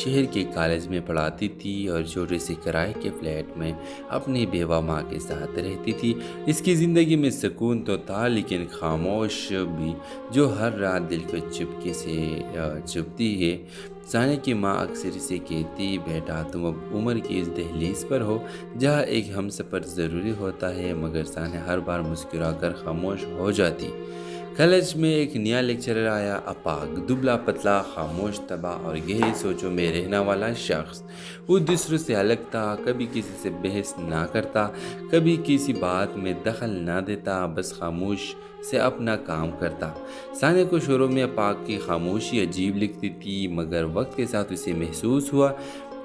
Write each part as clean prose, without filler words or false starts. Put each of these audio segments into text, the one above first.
شہر کے کالج میں پڑھاتی تھی اور چھوٹے سے کرائے کے فلیٹ میں اپنی بیوہ ماں کے ساتھ رہتی تھی۔ اس کی زندگی میں سکون تو تھا لیکن خاموش بھی، جو ہر رات دل کو چپکے سے چبھتی ہے۔ ثانیہ کی ماں اکثر اسے کہتی، بیٹا تم اب عمر کی اس دہلیز پر ہو جہاں ایک ہم سفر ضروری ہوتا ہے، مگر ثانیہ ہر بار مسکرا کر خاموش ہو جاتی۔ کالج میں ایک نیا لیکچرر آیا، اپاگ، دبلا پتلا، خاموش طبع اور گہری سوچوں میں رہنے والا شخص۔ وہ دوسروں سے الگ تھا، کبھی کسی سے بحث نہ کرتا، کبھی کسی بات میں دخل نہ دیتا، بس خاموش سے اپنا کام کرتا۔ ثانیہ کو شروع میں اپاگ کی خاموشی عجیب لگتی تھی، مگر وقت کے ساتھ اسے محسوس ہوا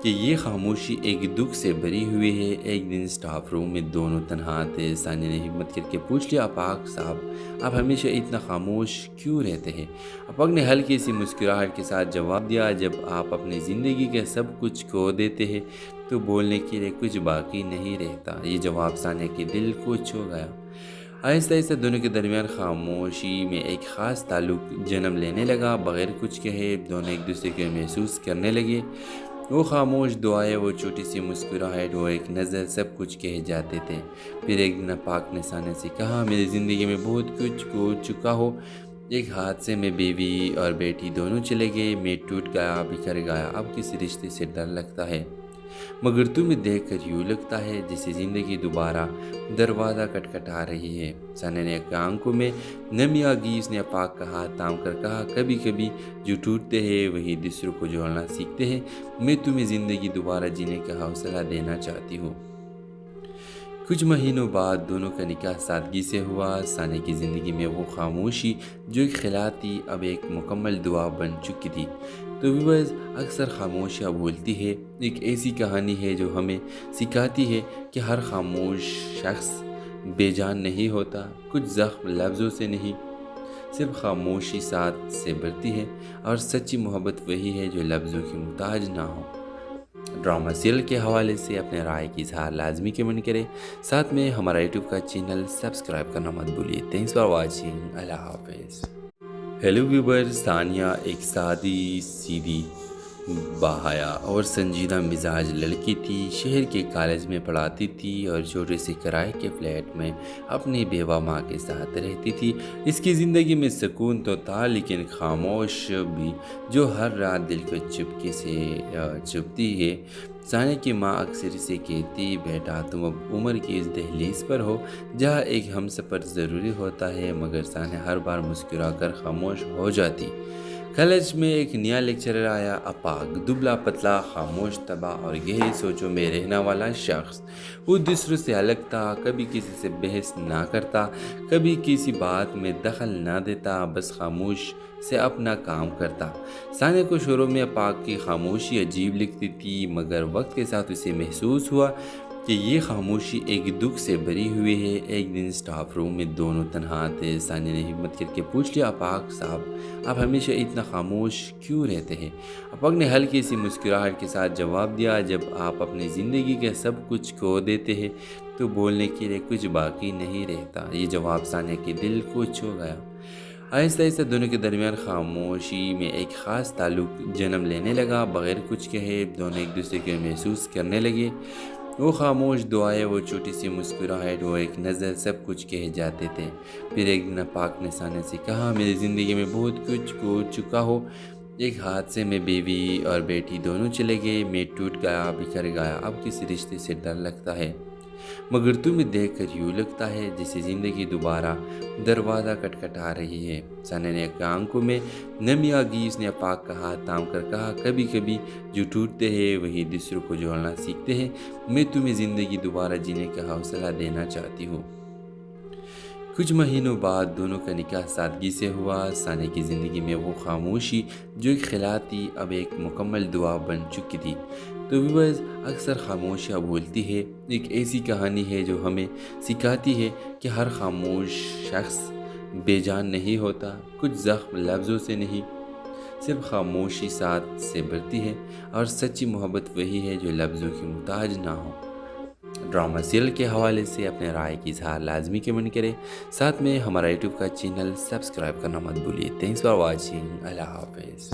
کہ یہ خاموشی ایک دکھ سے بھری ہوئی ہے۔ ایک دن اسٹاف روم میں دونوں تنہا تھے۔ ثانیہ نے ہمت کر کے پوچھ لیا، اپاگ صاحب آپ ہمیشہ اتنا خاموش کیوں رہتے ہیں؟ اپاگ نے ہلکی سی مسکراہٹ کے ساتھ جواب دیا، جب آپ اپنی زندگی کے سب کچھ کھو دیتے ہیں تو بولنے کے لیے کچھ باقی نہیں رہتا۔ یہ جواب ثانیہ کے دل کو چھو گیا۔ آہستہ آہستہ دونوں کے درمیان خاموشی میں ایک خاص تعلق جنم لینے لگا۔ بغیر کچھ کہے دونوں ایک دوسرے کو محسوس کرنے لگے۔ وہ خاموش دعائیں، وہ چھوٹی سی مسکراہٹ، وہ ایک نظر، سب کچھ کہہ جاتے تھے۔ پھر ایک دن اپاگ نے ثانیہ سے کہا، میری زندگی میں بہت کچھ کھو چکا ہو۔ ایک حادثے میں بیوی اور بیٹی دونوں چلے گئے، میں ٹوٹ گیا، بکھر گیا، اب کسی رشتے سے ڈر لگتا ہے، مگر تمہیں دیکھ کر یوں لگتا ہے جیسے زندگی دوبارہ دروازہ کھٹکھٹا رہی ہے۔ ثانیہ نے آنکھوں میں نمی آ گئی۔ اس نے اپاگ کا ہاتھ تھام کر کہا، کبھی کبھی جو ٹوٹتے ہیں وہی دوسروں کو جوڑنا سیکھتے ہیں۔ میں تمہیں زندگی دوبارہ جینے کا حوصلہ دینا چاہتی ہوں۔ کچھ مہینوں بعد دونوں کا نکاح سادگی سے ہوا۔ ثانیہ کی زندگی میں وہ خاموشی جو ایک خلا تھی اب ایک مکمل دعا بن چکی تھی۔ تو ویورز، اکثر خاموشیاں بولتی ہے، ایک ایسی کہانی ہے جو ہمیں سکھاتی ہے کہ ہر خاموش شخص بے جان نہیں ہوتا۔ کچھ زخم لفظوں سے نہیں، صرف خاموشی ساتھ سے بھرتی ہے، اور سچی محبت وہی ہے جو لفظوں کی محتاج نہ ہو۔ ڈرامہ سیریل کے حوالے سے اپنے رائے کی اظہار لازمی کمنٹ کریں، ساتھ میں ہمارا یوٹیوب کا چینل سبسکرائب کرنا مت بھولیے۔ تھینکس فار واچنگ، اللہ حافظ۔ ہیلو ویور، ثانیہ ایک سادی، سیدھی، باحیا اور سنجیدہ مزاج لڑکی تھی۔ شہر کے کالج میں پڑھاتی تھی اور چھوٹے سے کرائے کے فلیٹ میں اپنی بیوہ ماں کے ساتھ رہتی تھی۔ اس کی زندگی میں سکون تو تھا لیکن خاموش بھی، جو ہر رات دل کو چپکے سے چبھتی ہے۔ ثانیہ کی ماں اکثر اسے کہتی، بیٹا تم اب عمر کی اس دہلیز پر ہو جہاں ایک ہم سفر ضروری ہوتا ہے، مگر ثانیہ ہر بار مسکرا کر خاموش ہو جاتی۔ کالج میں ایک نیا لیکچرر آیا، اپاگ، دبلا پتلا، خاموش طبع اور گہری سوچوں میں رہنے والا شخص۔ وہ دوسروں سے الگ تھا، کبھی کسی سے بحث نہ کرتا، کبھی کسی بات میں دخل نہ دیتا، بس خاموش سے اپنا کام کرتا۔ ثانیہ کو شروع میں اپاگ کی خاموشی عجیب لگتی تھی، مگر وقت کے ساتھ اسے محسوس ہوا کہ یہ خاموشی ایک دکھ سے بھری ہوئی ہے۔ ایک دن اسٹاف روم میں دونوں تنہا تھے۔ ثانیہ نے ہمت کر کے پوچھ لیا، اپاگ صاحب آپ ہمیشہ اتنا خاموش کیوں رہتے ہیں؟ اپاگ نے ہلکی سی مسکراہٹ کے ساتھ جواب دیا، جب آپ اپنی زندگی کے سب کچھ کھو دیتے ہیں تو بولنے کے لیے کچھ باقی نہیں رہتا۔ یہ جواب ثانیہ کے دل کو چھو گیا۔ آہستہ آہستہ دونوں کے درمیان خاموشی میں ایک خاص تعلق جنم لینے لگا۔ بغیر کچھ کہے دونوں ایک دوسرے کو محسوس کرنے لگے۔ وہ خاموش دعائیں، وہ چھوٹی سی مسکراہٹ، وہ ایک نظر، سب کچھ کہہ جاتے تھے۔ پھر ایک دن اپاگ نے ثانیہ سے کہا، میری زندگی میں بہت کچھ کھو چکا ہو۔ ایک حادثے میں بیوی اور بیٹی دونوں چلے گئے، میں ٹوٹ گیا، بکھر گیا، اب کسی رشتے سے ڈر لگتا ہے، مگر تمہیں دیکھ کر یوں لگتا ہے جیسے زندگی دوبارہ دروازہ کھٹکھٹا رہی ہے۔ ثانیہ نے آنکھوں میں نمی آ گئی۔ اس نے اپاگ کا ہاتھ تھام کر کہا، کبھی کبھی جو ٹوٹتے ہیں وہی دوسروں کو جوڑنا سیکھتے ہیں۔ میں تمہیں زندگی دوبارہ جینے کا حوصلہ دینا چاہتی ہوں۔ کچھ مہینوں بعد دونوں کا نکاح سادگی سے ہوا۔ ثانیہ کی زندگی میں وہ خاموشی جو ایک خلا تھی اب ایک مکمل دعا بن چکی تھی۔ تو ویورز، اکثر خاموشیاں بولتی ہے، ایک ایسی کہانی ہے جو ہمیں سکھاتی ہے کہ ہر خاموش شخص بے جان نہیں ہوتا۔ کچھ زخم لفظوں سے نہیں، صرف خاموشی ساتھ سے بھرتی ہے، اور سچی محبت وہی ہے جو لفظوں کی محتاج نہ ہو۔ ڈرامہ سیریل کے حوالے سے اپنے رائے کی اظہار لازمی کمنٹ کریں، ساتھ میں ہمارا یوٹیوب کا چینل سبسکرائب کرنا مت بھولیے۔ تھینکس فار واچنگ، اللہ حافظ۔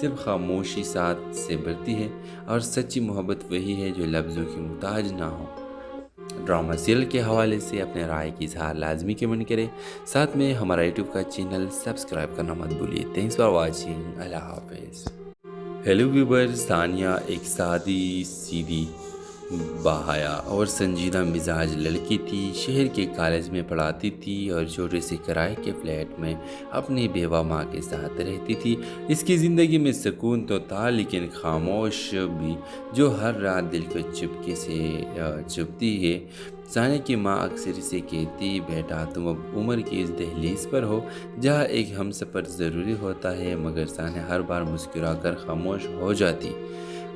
صرف خاموشی ساتھ سے بڑھتی ہے، اور سچی محبت وہی ہے جو لفظوں کی محتاج نہ ہو۔ ڈرامہ سیریل کے حوالے سے اپنے رائے کی اظہار لازمی کمنٹ کریں، ساتھ میں ہمارا یوٹیوب کا چینل سبسکرائب کرنا مت بھولیے۔ تھینکس فار واچنگ، اللہ حافظ۔ ہیلو ویور، ثانیہ ایک سادی سیدھی باحیا اور سنجیدہ مزاج لڑکی تھی۔ شہر کے کالج میں پڑھاتی تھی اور چھوٹے سے کرائے کے فلیٹ میں اپنی بیوہ ماں کے ساتھ رہتی تھی۔ اس کی زندگی میں سکون تو تھا، لیکن خاموش بھی جو ہر رات دل کو چپکے سے چبھتی ہے۔ ثانیہ کی ماں اکثر اسے کہتی، بیٹا تم اب عمر کی اس دہلیز پر ہو جہاں ایک ہم سفر ضروری ہوتا ہے، مگر ثانیہ ہر بار مسکرا کر خاموش ہو جاتی۔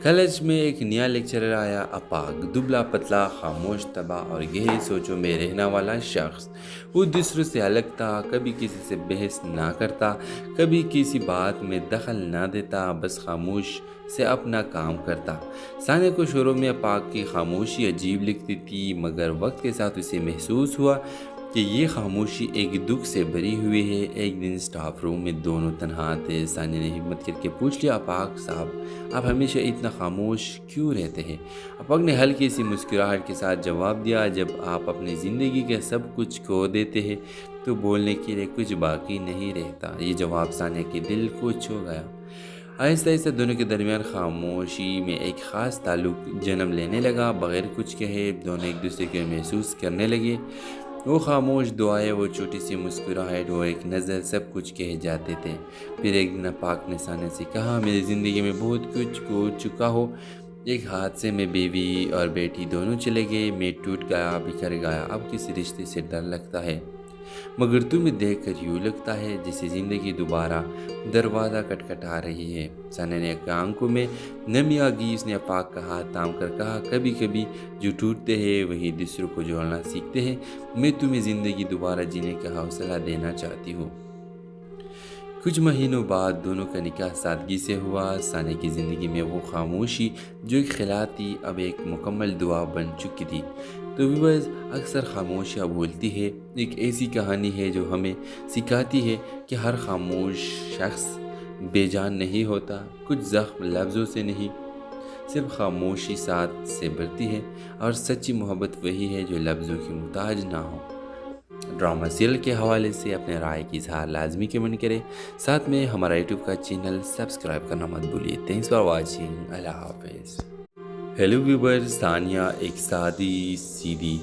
کالج میں ایک نیا لیکچرر آیا، اپاگ، دبلا پتلا، خاموش طبع اور گہری سوچوں میں رہنے والا شخص۔ وہ دوسروں سے الگ تھا، کبھی کسی سے بحث نہ کرتا، کبھی کسی بات میں دخل نہ دیتا، بس خاموش سے اپنا کام کرتا۔ ثانیہ کو شروع میں اپاگ کی خاموشی عجیب لگتی تھی، مگر وقت کے ساتھ اسے محسوس ہوا کہ یہ خاموشی ایک دکھ سے بھری ہوئی ہے۔ ایک دن اسٹاف روم میں دونوں تنہا تھے۔ ثانیہ نے ہمت کر کے پوچھ لیا، اپاگ صاحب آپ ہمیشہ اتنا خاموش کیوں رہتے ہیں؟ اپاگ نے ہلکی سی مسکراہٹ کے ساتھ جواب دیا، جب آپ اپنی زندگی کے سب کچھ کھو دیتے ہیں تو بولنے کے لیے کچھ باقی نہیں رہتا۔ یہ جواب ثانیہ کے دل کو چھو گیا۔ آہستہ آہستہ دونوں کے درمیان خاموشی میں ایک خاص تعلق جنم لینے لگا۔ بغیر کچھ کہے دونوں ایک دوسرے کو محسوس کرنے لگے۔ وہ خاموش دعائیں، وہ چھوٹی سی مسکراہٹ، وہ ایک نظر، سب کچھ کہے جاتے تھے۔ پھر ایک دن اپاگ نے ثانیہ سے کہا، میری زندگی میں بہت کچھ کھو چکا ہو۔ ایک حادثے میں بیوی اور بیٹی دونوں چلے گئے، میں ٹوٹ گیا، بکھر گیا، اب کسی رشتے سے ڈر لگتا ہے، مگر تمہیں دیکھ کر یوں لگتا ہے جیسے زندگی دوبارہ دروازہ کھٹکھٹا رہی ہے۔ ثانیہ نے آنکھوں میں نمی آ گئی۔ اس نے اپاگ کا ہاتھ تھام کر کہا، کبھی کبھی جو ٹوٹتے ہیں وہی دوسروں کو جوڑنا سیکھتے ہیں۔ میں تمہیں زندگی دوبارہ جینے کا حوصلہ دینا چاہتی ہوں۔ کچھ مہینوں بعد دونوں کا نکاح سادگی سے ہوا۔ ثانیہ کی زندگی میں وہ خاموشی جو ایک خلا تھی اب ایک مکمل دعا بن چکی تھی۔ تو ویورز، اکثر خاموشیاں بولتی ہے، ایک ایسی کہانی ہے جو ہمیں سکھاتی ہے کہ ہر خاموش شخص بے جان نہیں ہوتا۔ کچھ زخم لفظوں سے نہیں، صرف خاموشی ساتھ سے بڑھتی ہے، اور سچی محبت وہی ہے جو لفظوں کی محتاج نہ ہو۔ ڈرامہ سیریل کے حوالے سے اپنے رائے کی اظہار لازمی کمنٹ کریں، ساتھ میں ہمارا یوٹیوب کا چینل سبسکرائب کرنا مت بھولیے۔ تھینکس فار واچنگ، اللہ حافظ۔ ہیلو ویور، ثانیہ ایک سادی سیدھی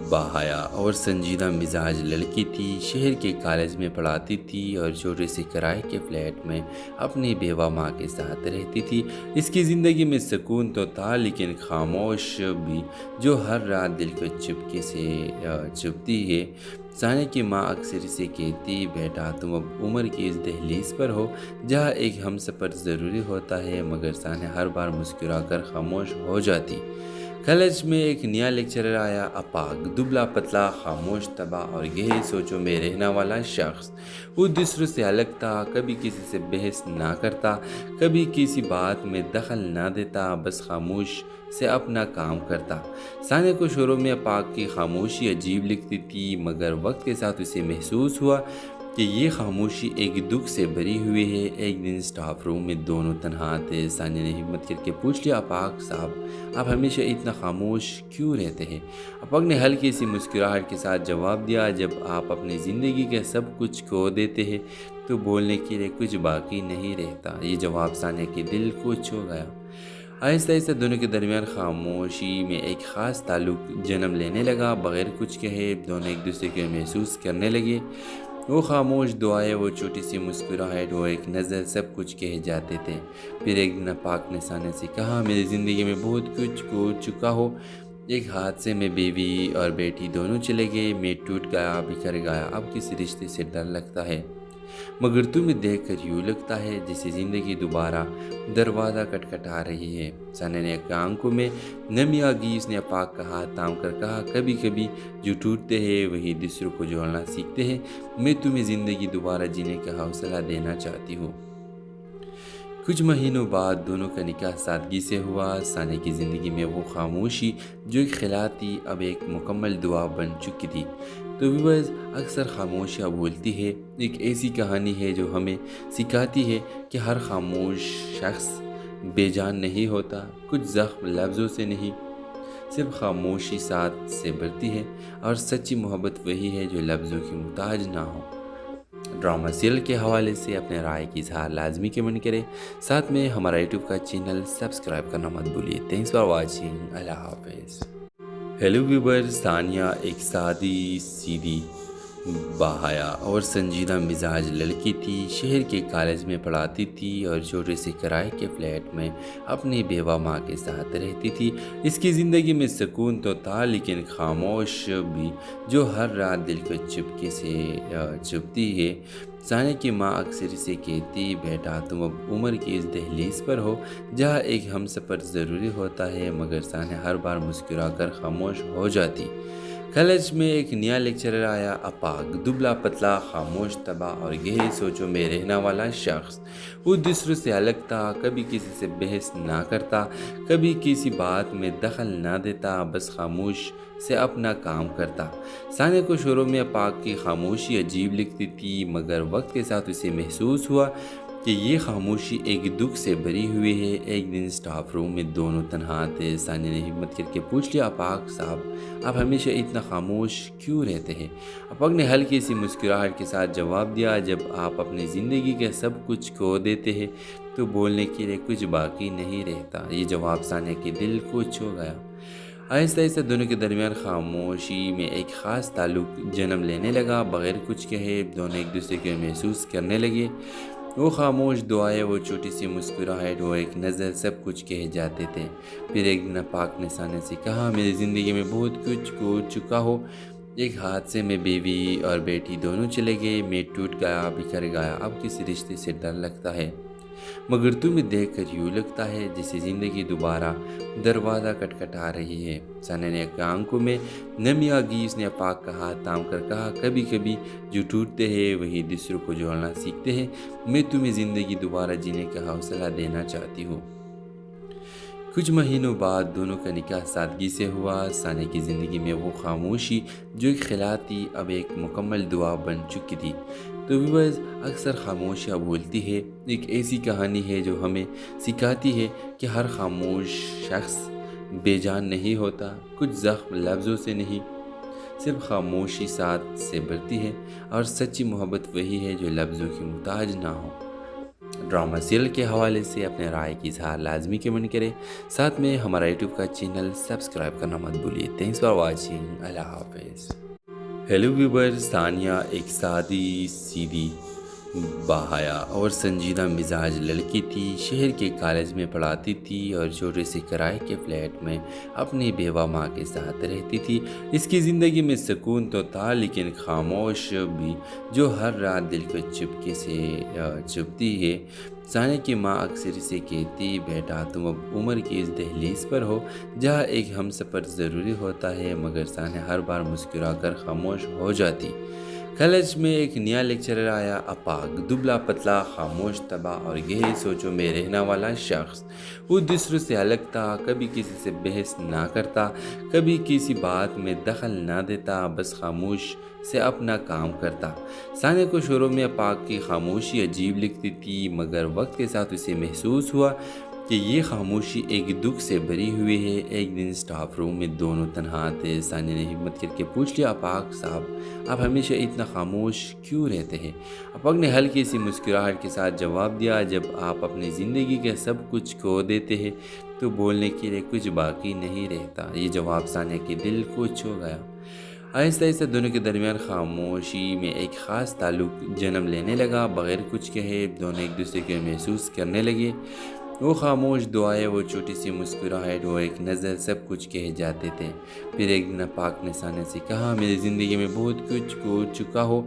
باحیا اور سنجیدہ مزاج لڑکی تھی۔ شہر کے کالج میں پڑھاتی تھی اور چھوٹے سے کرائے کے فلیٹ میں اپنی بیوہ ماں کے ساتھ رہتی تھی۔ اس کی زندگی میں سکون تو تھا، لیکن خاموش بھی جو ہر رات دل کو چپکے سے چبھتی ہے۔ ثانیہ کی ماں اکثر اسے کہتی، بیٹا تم اب عمر کی اس دہلیز پر ہو جہاں ایک ہم سفر ضروری ہوتا ہے، مگر ثانیہ ہر بار مسکرا کر خاموش ہو جاتی۔ کالج میں ایک نیا لیکچرر آیا، اپاگ، دبلا پتلا، خاموش طبع اور گہری سوچوں میں رہنے والا شخص۔ وہ دوسروں سے الگ تھا، کبھی کسی سے بحث نہ کرتا، کبھی کسی بات میں دخل نہ دیتا، بس خاموش سے اپنا کام کرتا۔ ثانیہ کو شروع میں اپاگ کی خاموشی عجیب لگتی تھی، مگر وقت کے ساتھ اسے محسوس ہوا کہ یہ خاموشی ایک دکھ سے بھری ہوئی ہے۔ ایک دن اسٹاف روم میں دونوں تنہا تھے۔ ثانیہ نے ہمت کر کے پوچھ لیا، اپاگ صاحب آپ ہمیشہ اتنا خاموش کیوں رہتے ہیں؟ اپاگ نے ہلکی سی مسکراہٹ کے ساتھ جواب دیا، جب آپ اپنی زندگی کے سب کچھ کھو دیتے ہیں تو بولنے کے لیے کچھ باقی نہیں رہتا۔ یہ جواب ثانیہ کے دل کو چھو گیا۔ آہستہ آہستہ دونوں کے درمیان خاموشی میں ایک خاص تعلق جنم لینے لگا۔ بغیر کچھ کہے دونوں ایک دوسرے کو محسوس کرنے لگے۔ وہ خاموش دعائیں، وہ چھوٹی سی مسکراہٹ، وہ ایک نظر، سب کچھ کہے جاتے تھے۔ پھر ایک دن اپاگ نے ثانیہ سے کہا، میری زندگی میں بہت کچھ کھو چکا ہو۔ ایک حادثے میں بیوی اور بیٹی دونوں چلے گئے، میں ٹوٹ گیا، بکھر گیا، اب کسی رشتے سے ڈر لگتا ہے، مگر تمہیں دیکھ کر یوں لگتا ہے جیسے زندگی دوبارہ دروازہ کھٹکھٹا رہی ہے۔ ثانیہ نے آنکھوں میں نمی آ گئی۔ اس نے اپاگ کا ہاتھ تھام کر کہا، کبھی کبھی جو ٹوٹتے ہیں وہی دوسروں کو جوڑنا سیکھتے ہیں۔ میں تمہیں زندگی دوبارہ جینے کا حوصلہ دینا چاہتی ہوں۔ کچھ مہینوں بعد دونوں کا نکاح سادگی سے ہوا۔ ثانیہ کی زندگی میں وہ خاموشی جو ایک خلا تھی اب ایک مکمل دعا بن چکی تھی۔ تو ویورز، اکثر خاموشیاں بولتی ہے ایک ایسی کہانی ہے جو ہمیں سکھاتی ہے کہ ہر خاموش شخص بے جان نہیں ہوتا۔ کچھ زخم لفظوں سے نہیں، صرف خاموشی ساتھ سے بڑھتی ہے، اور سچی محبت وہی ہے جو لفظوں کی محتاج نہ ہو۔ ڈرامہ سیریل کے حوالے سے اپنے رائے کی اظہار لازمی کمنٹ کریں، ساتھ میں ہمارا یوٹیوب کا چینل سبسکرائب کرنا مت بھولیے۔ تھینکس فار واچنگ، اللہ حافظ۔ ہیلو ویورز، ثانیہ ایک سادی سیدھی باحیا اور سنجیدہ مزاج لڑکی تھی۔ شہر کے کالج میں پڑھاتی تھی اور چھوٹے سے کرائے کے فلیٹ میں اپنی بیوہ ماں کے ساتھ رہتی تھی۔ اس کی زندگی میں سکون تو تھا، لیکن خاموش بھی جو ہر رات دل کو چپکے سے چبھتی ہے۔ ثانیہ کی ماں اکثر اسے کہتی، بیٹا تم اب عمر کی اس دہلیز پر ہو جہاں ایک ہم سفر ضروری ہوتا ہے، مگر ثانیہ ہر بار مسکرا کر خاموش ہو جاتی۔ کالج میں ایک نیا لیکچرر آیا، اپاگ، دبلا پتلا، خاموش طبع اور گہری سوچوں میں رہنے والا شخص۔ وہ دوسروں سے الگ تھا، کبھی کسی سے بحث نہ کرتا، کبھی کسی بات میں دخل نہ دیتا، بس خاموش سے اپنا کام کرتا۔ ثانیہ کو شروع میں اپاگ کی خاموشی عجیب لگتی تھی، مگر وقت کے ساتھ اسے محسوس ہوا کہ یہ خاموشی ایک دکھ سے بھری ہوئی ہے۔ ایک دن اسٹاف روم میں دونوں تنہا تھے۔ ثانیہ نے ہمت کر کے پوچھ لیا، اپاگ صاحب آپ ہمیشہ اتنا خاموش کیوں رہتے ہیں؟ اپاگ نے ہلکی سی مسکراہٹ کے ساتھ جواب دیا، جب آپ اپنی زندگی کے سب کچھ کھو دیتے ہیں تو بولنے کے لیے کچھ باقی نہیں رہتا۔ یہ جواب ثانیہ کے دل کو چھو گیا۔ آہستہ آہستہ دونوں کے درمیان خاموشی میں ایک خاص تعلق جنم لینے لگا۔ بغیر کچھ کہے دونوں ایک دوسرے کو محسوس کرنے لگے۔ وہ خاموش دعائیں، وہ چھوٹی سی مسکراہٹ، وہ ایک نظر، سب کچھ کہہ جاتے تھے۔ پھر ایک دن اپاگ نے ثانیہ سے کہا، میری زندگی میں بہت کچھ کھو چکا ہو۔ ایک حادثے میں بیوی اور بیٹی دونوں چلے گئے، میں ٹوٹ گیا، بکھر گیا، اب کسی رشتے سے ڈر لگتا ہے، مگر تمہیں دیکھ کر یوں لگتا ہے جیسے زندگی دوبارہ دروازہ کھٹکھٹا رہی ہے۔ ثانیہ نے آنکھوں میں نمی آ گئی۔ اس نے اپاگ کا ہاتھ تھام کر کہا، کبھی کبھی جو ٹوٹتے ہیں وہی دوسروں کو جوڑنا سیکھتے ہیں۔ میں تمہیں زندگی دوبارہ جینے کا حوصلہ دینا چاہتی ہوں۔ کچھ مہینوں بعد دونوں کا نکاح سادگی سے ہوا۔ ثانیہ کی زندگی میں وہ خاموشی جو ایک خلا تھی اب ایک مکمل دعا بن چکی تھی۔ تو ویورز، اکثر خاموشیاں بولتی ہے ایک ایسی کہانی ہے جو ہمیں سکھاتی ہے کہ ہر خاموش شخص بے جان نہیں ہوتا۔ کچھ زخم لفظوں سے نہیں، صرف خاموشی ساتھ سے بڑھتی ہے، اور سچی محبت وہی ہے جو لفظوں کی محتاج نہ ہو۔ ڈرامہ سیریل کے حوالے سے اپنے رائے کی اظہار لازمی کمنٹ کریں، ساتھ میں ہمارا یوٹیوب کا چینل سبسکرائب کرنا مت بھولیے۔ تھینکس فار واچنگ، اللہ حافظ۔ ہیلو ویورز، ثانیہ ایک سادی سیدھی باحیا اور سنجیدہ مزاج لڑکی تھی۔ شہر کے کالج میں پڑھاتی تھی اور چھوٹے سے کرائے کے فلیٹ میں اپنی بیوہ ماں کے ساتھ رہتی تھی۔ اس کی زندگی میں سکون تو تھا، لیکن خاموش بھی جو ہر رات دل کو چپکے سے چبھتی ہے۔ ثانیہ کی ماں اکثر اسے کہتی، بیٹا تم اب عمر کی اس دہلیز پر ہو جہاں ایک ہم سفر ضروری ہوتا ہے، مگر ثانیہ ہر بار مسکرا کر خاموش ہو جاتی۔ کالج میں ایک نیا لیکچرر آیا، اپاگ، دبلا پتلا، خاموش طبع اور گہری سوچوں میں رہنے والا شخص۔ وہ دوسروں سے الگ تھا، کبھی کسی سے بحث نہ کرتا، کبھی کسی بات میں دخل نہ دیتا، بس خاموش سے اپنا کام کرتا۔ ثانیہ کو شروع میں اپاگ کی خاموشی عجیب لگتی تھی، مگر وقت کے ساتھ اسے محسوس ہوا کہ یہ خاموشی ایک دکھ سے بھری ہوئی ہے۔ ایک دن اسٹاف روم میں دونوں تنہا تھے۔ ثانیہ نے ہمت کر کے پوچھ لیا، اپاگ صاحب آپ ہمیشہ اتنا خاموش کیوں رہتے ہیں؟ اپاگ نے ہلکی سی مسکراہٹ کے ساتھ جواب دیا، جب آپ اپنی زندگی کے سب کچھ کھو دیتے ہیں تو بولنے کے لیے کچھ باقی نہیں رہتا۔ یہ جواب ثانیہ کے دل کو چھو گیا۔ آہستہ آہستہ دونوں کے درمیان خاموشی میں ایک خاص تعلق جنم لینے لگا۔ بغیر کچھ کہے دونوں ایک دوسرے کو محسوس کرنے لگے۔ وہ خاموش دعائیں، وہ چھوٹی سی مسکراہٹ، وہ ایک نظر، سب کچھ کہہ جاتے تھے۔ پھر ایک دن اپاگ نے ثانیہ سے کہا، میری زندگی میں بہت کچھ کھو چکا ہو۔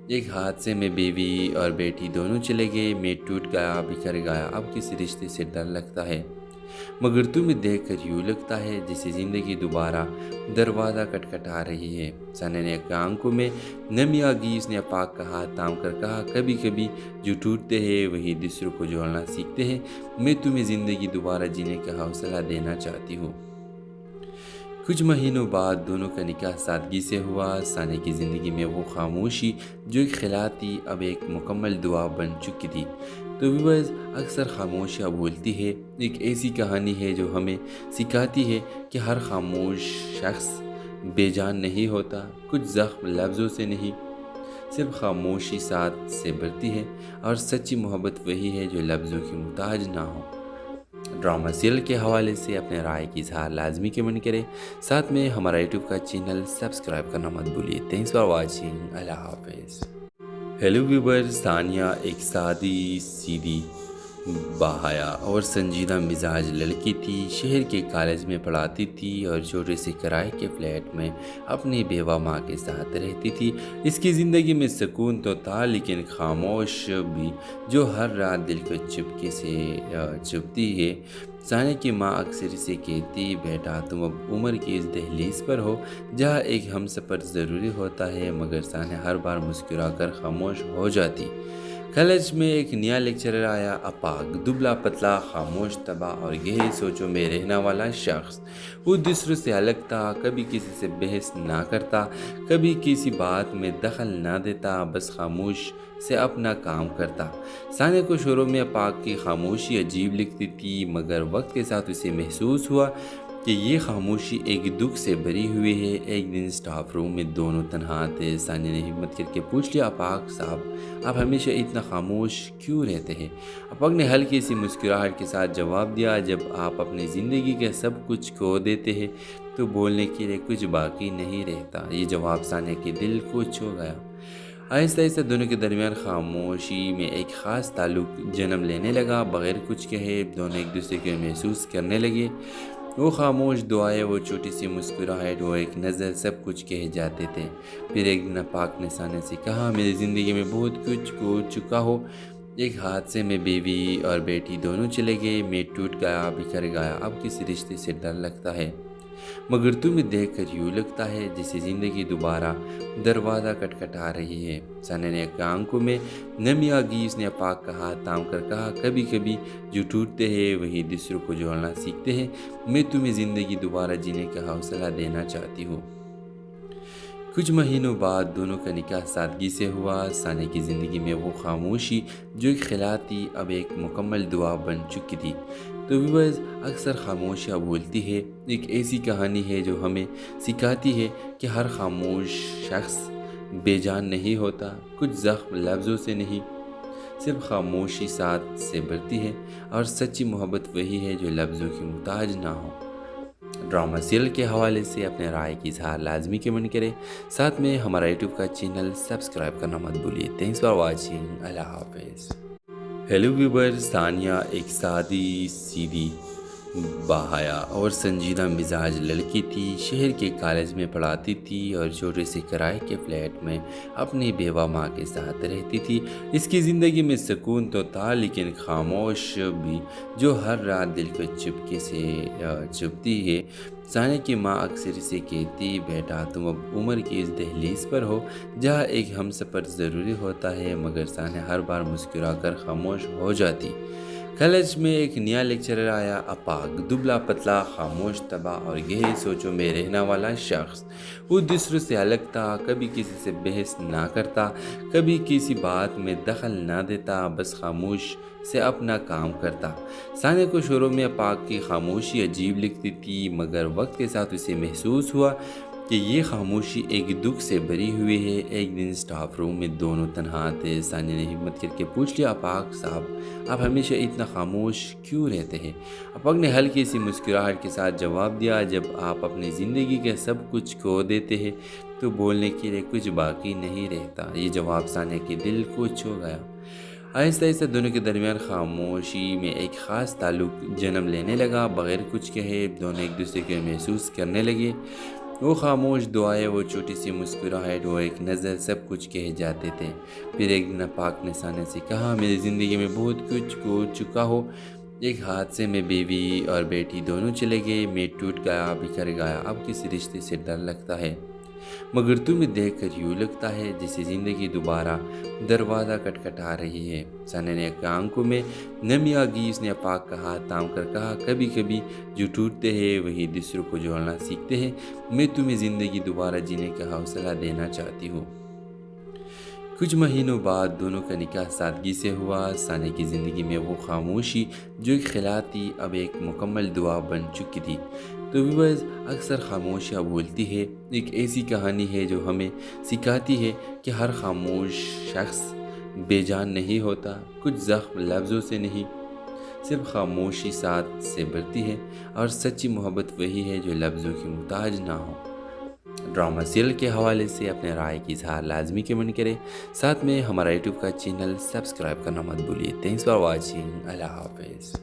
ایک حادثے میں بیوی اور بیٹی دونوں چلے گئے، میں ٹوٹ گیا، بکھر گیا، اب کسی رشتے سے ڈر لگتا ہے، مگر تمہیں دیکھ کر یوں لگتا ہے جیسے زندگی دوبارہ دروازہ کھٹکھٹا رہی ہے۔ ثانیہ نے آنکھوں میں نمی آ گئی۔ اس نے آفاق کا ہاتھ تھام کر کہا، کبھی کبھی جو ٹوٹتے ہیں وہی دوسروں کو جوڑنا سیکھتے ہیں۔ میں تمہیں زندگی دوبارہ جینے کا حوصلہ دینا چاہتی ہوں۔ کچھ مہینوں بعد دونوں کا نکاح سادگی سے ہوا۔ ثانیہ کی زندگی میں وہ خاموشی جو ایک خلا تھی اب ایک مکمل دعا بن چکی تھی۔ تو ویورز، اکثر خاموشیاں بولتی ہے ایک ایسی کہانی ہے جو ہمیں سکھاتی ہے کہ ہر خاموش شخص بے جان نہیں ہوتا۔ کچھ زخم لفظوں سے نہیں، صرف خاموشی ساتھ سے بھرتی ہے، اور سچی محبت وہی ہے جو لفظوں کی محتاج نہ ہو۔ ڈرامہ سیریل کے حوالے سے اپنے رائے کی اظہار لازمی کمنٹ کریں، ساتھ میں ہمارا یوٹیوب کا چینل سبسکرائب کرنا مت بھولیے۔ Thanks for watching. اللہ حافظ۔ ہیلو ویورز، ثانیہ ایک سادی سیدھی باحیا اور سنجیدہ مزاج لڑکی تھی۔ شہر کے کالج میں پڑھاتی تھی اور چھوٹے سے کرائے کے فلیٹ میں اپنی بیوہ ماں کے ساتھ رہتی تھی۔ اس کی زندگی میں سکون تو تھا، لیکن خاموش بھی جو ہر رات دل کو چپکے سے چبھتی ہے۔ ثانیہ کی ماں اکثر اسے کہتی، بیٹا تم اب عمر کی اس دہلیز پر ہو جہاں ایک ہم سفر ضروری ہوتا ہے، مگر ثانیہ ہر بار مسکرا کر خاموش ہو جاتی۔ کالج میں ایک نیا لیکچرر آیا، آفاق، دبلا پتلا، خاموش طبع اور گہری سوچوں میں رہنے والا شخص۔ وہ دوسروں سے الگ تھا، کبھی کسی سے بحث نہ کرتا، کبھی کسی بات میں دخل نہ دیتا، بس خاموش سے اپنا کام کرتا۔ ثانیہ کو شروع میں آفاق کی خاموشی عجیب لگتی تھی، مگر وقت کے ساتھ اسے محسوس ہوا کہ یہ خاموشی ایک دکھ سے بھری ہوئی ہے۔ ایک دن اسٹاف روم میں دونوں تنہا تھے۔ ثانیہ نے ہمت کر کے پوچھ لیا، آفاق صاحب آپ ہمیشہ اتنا خاموش کیوں رہتے ہیں؟ آفاق نے ہلکی سی مسکراہٹ کے ساتھ جواب دیا، جب آپ اپنی زندگی کے سب کچھ کھو دیتے ہیں تو بولنے کے لیے کچھ باقی نہیں رہتا۔ یہ جواب ثانیہ کے دل کو چھو گیا۔ آہستہ آہستہ دونوں کے درمیان خاموشی میں ایک خاص تعلق جنم لینے لگا۔ بغیر کچھ کہے دونوں ایک دوسرے کو محسوس کرنے لگے۔ وہ خاموش دعائیں، وہ چھوٹی سی مسکراہٹ، وہ ایک نظر، سب کچھ کہہ جاتے تھے۔ پھر ایک دن آفاق نے ثانیہ سے کہا، میری زندگی میں بہت کچھ کھو چکا ہو۔ ایک حادثے میں بیوی اور بیٹی دونوں چلے گئے، میں ٹوٹ گیا، بکھر گیا، اب کسی رشتے سے ڈر لگتا ہے، مگر تمہیں دیکھ کر یوں لگتا ہے جیسے زندگی دوبارہ دروازہ کھٹکھٹا رہی ہے۔ ثانیہ نے آنکھوں میں نمی آ گئی۔ اس نے آفاق کا ہاتھ تھام کر کہا، کبھی کبھی جو ٹوٹتے ہیں وہی دوسروں کو جوڑنا سیکھتے ہیں۔ میں تمہیں زندگی دوبارہ جینے کا حوصلہ دینا چاہتی ہوں۔ کچھ مہینوں بعد دونوں کا نکاح سادگی سے ہوا۔ ثانیہ کی زندگی میں وہ خاموشی جو ایک خلا تھی اب ایک مکمل دعا بن چکی تھی۔ تو ویورز، اکثر خاموشیاں بولتی ہے ایک ایسی کہانی ہے جو ہمیں سکھاتی ہے کہ ہر خاموش شخص بے جان نہیں ہوتا۔ کچھ زخم لفظوں سے نہیں، صرف خاموشی ساتھ سے بھرتی ہے، اور سچی محبت وہی ہے جو لفظوں کی محتاج نہ ہو۔ ڈرامہ سیریل کے حوالے سے اپنے رائے کی اظہار لازمی کمنٹ کریں، ساتھ میں ہمارا یوٹیوب کا چینل سبسکرائب کرنا مت بھولیے۔ Thanks for watching. اللہ حافظ۔ ہیلو ویورز، ثانیہ ایک سادی سیدھی باحیا اور سنجیدہ مزاج لڑکی تھی۔ شہر کے کالج میں پڑھاتی تھی اور چھوٹے سے کرائے کے فلیٹ میں اپنی بیوہ ماں کے ساتھ رہتی تھی۔ اس کی زندگی میں سکون تو تھا، لیکن خاموش بھی جو ہر رات دل کو چپکے سے چبھتی ہے۔ ثانیہ کی ماں اکثر اسے کہتی، بیٹا تم اب عمر کی اس دہلیز پر ہو جہاں ایک ہم سفر ضروری ہوتا ہے، مگر ثانیہ ہر بار مسکرا کر خاموش ہو جاتی۔ کالج میں ایک نیا لیکچرر آیا، آفاق، دبلا پتلا، خاموش طبع اور گہری سوچوں میں رہنے والا شخص۔ وہ دوسروں سے الگ تھا، کبھی کسی سے بحث نہ کرتا، کبھی کسی بات میں دخل نہ دیتا، بس خاموش سے اپنا کام کرتا۔ ثانیہ کو شروع میں آفاق کی خاموشی عجیب لگتی تھی، مگر وقت کے ساتھ اسے محسوس ہوا کہ یہ خاموشی ایک دکھ سے بھری ہوئی ہے۔ ایک دن اسٹاف روم میں دونوں تنہا تھے۔ ثانیہ نے ہمت کر کے پوچھ لیا، آفاق صاحب آپ ہمیشہ اتنا خاموش کیوں رہتے ہیں؟ آفاق نے ہلکی سی مسکراہٹ کے ساتھ جواب دیا، جب آپ اپنی زندگی کے سب کچھ کھو دیتے ہیں تو بولنے کے لیے کچھ باقی نہیں رہتا۔ یہ جواب ثانیہ کے دل کو چھو گیا۔ آہستہ آہستہ دونوں کے درمیان خاموشی میں ایک خاص تعلق جنم لینے لگا۔ بغیر کچھ کہے دونوں ایک دوسرے کو محسوس کرنے لگے۔ وہ خاموش دعائیں، وہ چھوٹی سی مسکراہٹ، وہ ایک نظر، سب کچھ کہہ جاتے تھے۔ پھر ایک دن آفاق نے ثانیہ سے کہا، میری زندگی میں بہت کچھ کھو چکا ہو۔ ایک حادثے میں بیوی اور بیٹی دونوں چلے گئے، میٹ ٹوٹ گیا، بکھر گیا، اب کسی رشتے سے ڈر لگتا ہے، مگر تمہیں دیکھ کر یوں لگتا ہے جیسے زندگی دوبارہ دروازہ کٹکھٹا رہی ہے۔ ثانیہ نے آنکھوں میں نمی آ گئی، اس نے آفاق کا ہاتھ تھام کر کہا، کبھی کبھی جو ٹوٹتے ہیں وہی دوسروں کو جوڑنا سیکھتے ہیں، میں تمہیں زندگی دوبارہ جینے کا حوصلہ دینا چاہتی ہوں۔ کچھ مہینوں بعد دونوں کا نکاح سادگی سے ہوا۔ ثانیہ کی زندگی میں وہ خاموشی جو ایک خلا تھی اب ایک مکمل دعا بن چکی تھی۔ تو ویورز، اکثر خاموشیاں بولتی ہے، ایک ایسی کہانی ہے جو ہمیں سکھاتی ہے کہ ہر خاموش شخص بے جان نہیں ہوتا، کچھ زخم لفظوں سے نہیں، صرف خاموشی ساتھ سے بڑھتی ہے، اور سچی محبت وہی ہے جو لفظوں کی محتاج نہ ہو۔ ڈرامہ سیریل کے حوالے سے اپنے رائے کی اظہار لازمی کمنٹ کریں، ساتھ میں ہمارا یوٹیوب کا چینل سبسکرائب کرنا مت بھولیے۔ تھینکس فار واچنگ، اللہ حافظ۔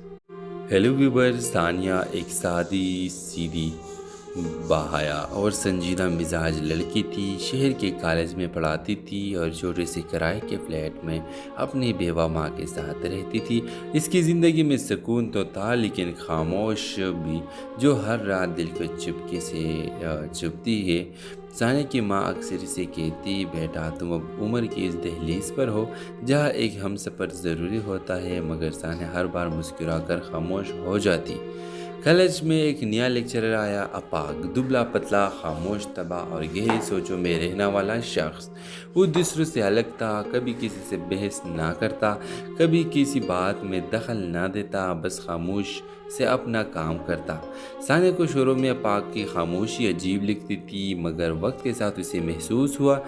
ہیلو ویورز، ثانیہ ایک سادی سیدھی باحیا اور سنجیدہ مزاج لڑکی تھی۔ شہر کے کالج میں پڑھاتی تھی اور چھوٹے سے کرائے کے فلیٹ میں اپنی بیوہ ماں کے ساتھ رہتی تھی۔ اس کی زندگی میں سکون تو تھا، لیکن خاموش بھی جو ہر رات دل کو چپکے سے چبھتی ہے۔ ثانیہ کی ماں اکثر اسے کہتی، بیٹا تم اب عمر کی اس دہلیز پر ہو جہاں ایک ہم سفر ضروری ہوتا ہے، مگر ثانیہ ہر بار مسکرا کر خاموش ہو جاتی۔ کالج میں ایک نیا لیکچرر آیا، آفاق، دبلا پتلا، خاموش طبع اور گہری سوچوں میں رہنے والا شخص۔ وہ دوسروں سے الگ تھا، کبھی کسی سے بحث نہ کرتا، کبھی کسی بات میں دخل نہ دیتا، بس خاموش سے اپنا کام کرتا۔ ثانیہ کو شروع میں آفاق کی خاموشی عجیب لگتی تھی، مگر وقت کے ساتھ اسے محسوس ہوا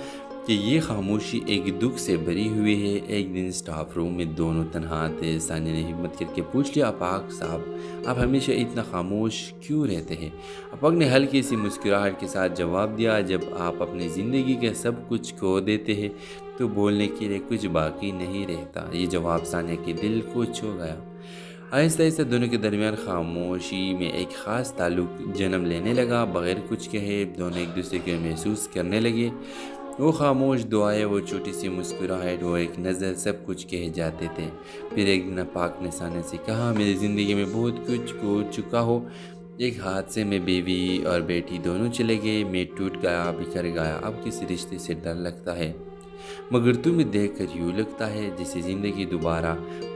کہ یہ خاموشی ایک دکھ سے بھری ہوئی ہے۔ ایک دن اسٹاف روم میں دونوں تنہا تھے۔ ثانیہ نے ہمت کر کے پوچھ لیا، آفاق صاحب، آپ ہمیشہ اتنا خاموش کیوں رہتے ہیں؟ آفاق نے ہلکی سی مسکراہٹ کے ساتھ جواب دیا، جب آپ اپنی زندگی کے سب کچھ کھو دیتے ہیں تو بولنے کے لیے کچھ باقی نہیں رہتا۔ یہ جواب ثانیہ کے دل کو چھو گیا۔ آہستہ آہستہ دونوں کے درمیان خاموشی میں ایک خاص تعلق جنم لینے لگا۔ بغیر کچھ کہے دونوں ایک دوسرے کو محسوس کرنے لگے۔ وہ خاموش دعائیں، وہ چھوٹی سی مسکراہٹ، وہ ایک نظر، سب کچھ کہہ جاتے تھے۔ پھر ایک دن آفاق نے ثانیہ سے کہا، میری زندگی میں بہت کچھ کھو چکا ہو۔ ایک حادثے میں بیوی اور بیٹی دونوں چلے گئے، میٹ ٹوٹ گیا، بکھر گیا، اب کسی رشتے سے ڈر لگتا ہے، مگر تمہیں دیکھ کر یوں لگتا ہے جیسے زندگی دوبارہ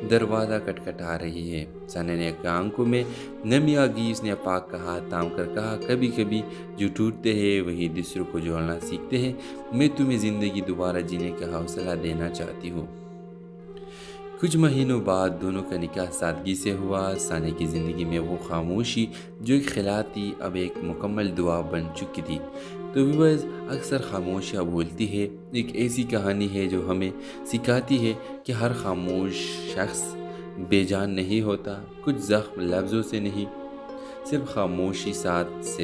دروازہ کٹکھٹا رہی ہے۔ ثانیہ نے آنکھوں میں نمی آ گئی، اس نے آفاق کا ہاتھ تھام کر کہا، کبھی کبھی جو ٹوٹتے ہیں وہی دوسروں کو جوڑنا سیکھتے ہیں، میں تمہیں زندگی دوبارہ جینے کا حوصلہ دینا چاہتی ہوں۔ کچھ مہینوں بعد دونوں کا نکاح سادگی سے ہوا۔ ثانیہ کی زندگی میں وہ خاموشی جو ایک خلا تھی اب ایک مکمل دعا بن چکی تھی۔ تو ویورز، اکثر خاموشیاں بولتی ہے، ایک ایسی کہانی ہے جو ہمیں سکھاتی ہے کہ ہر خاموش شخص بے جان نہیں ہوتا، کچھ زخم لفظوں سے نہیں، صرف خاموشی ساتھ سے